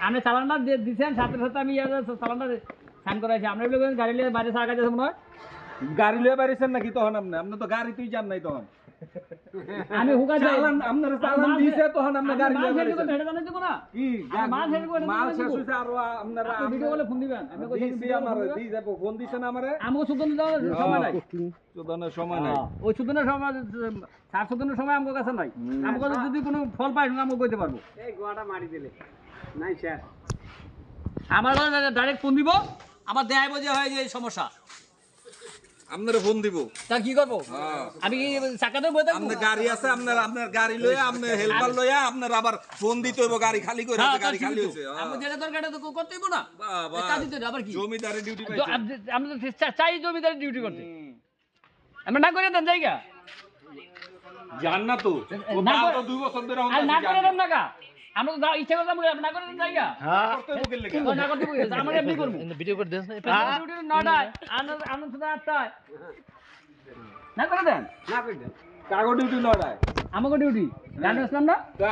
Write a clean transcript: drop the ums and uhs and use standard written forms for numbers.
আপনি চালানটা দিচ্ছেন, সাথে সাথে আমি চালানটা সাইন করাইছি। আপনি গাড়ি নিয়ে বাইরে সারা কাছে মনে হয় গাড়ি লয়ে বেরিয়েছেন নাকি তখন আপনি তো গাড়িতেই যান নাই তখন আমি হুকা চালান আপনার চালান দিয়েছে তখন আপনি গাড়ি লয়ে বেরিয়েছেন হেঁটে জানাই দেবো না কি মাল শেষ করে মাল শেষ হইছে আর আপনারা ভিডিও কলে ফোন দিবেন। আমি দিছি আমারে দি যাবো ফোন দিছেন আমারে আমাকে সুদন দেওয়ার সময় নাই, চোদনের সময় নাই ওই সুদনের সময় সার সুদনের সময় আমার কাছে নাই। আমাকে যদি কোনো ফল পাই আমাকে কইতে পারবো। এই গোয়াটা মারি দিলে নাই স্যার আমার ডাইরেক্ট ফোন দিব, আমার দেয় বোঝা হয় যে এই সমস্যা, আপনারে ফোন দিব তা কি করবো? আমি কি চাকাতে বই থাকবো? আপনার গাড়ি আছে আপনার গাড়ি লয়ে আপনি হেল্পার লয়ে আপনার আবার ফোন দিতে হইব গাড়ি খালি করে গাড়ি খালি হইছে আমি যেটা দরকার এটা তো করতে হইব না, বাবা কাজ দিতে হবে। আবার কি জমিদারি ডিউটি পাইছে আমি তো চাই জমিদারি ডিউটি করতে, আমরা না করে দেন জায়গা জান না তো ও না তাও করে- তো 2 বছর ধরে আর না করে দেন না কা, আমরা তো ইচ্ছা করতাম না করে দেন জায়গা করতে বুকের লেগে না করতে বলি আমরা এমনি করবো। ভিডিও করে দেন ডিউটি 9টায় আনন্দ সুদা 8টায় না করে দেন, না কই দেন কাগজ ডিউটি লড়াই আমাকে ডিউটি জানো ইসলাম না। তো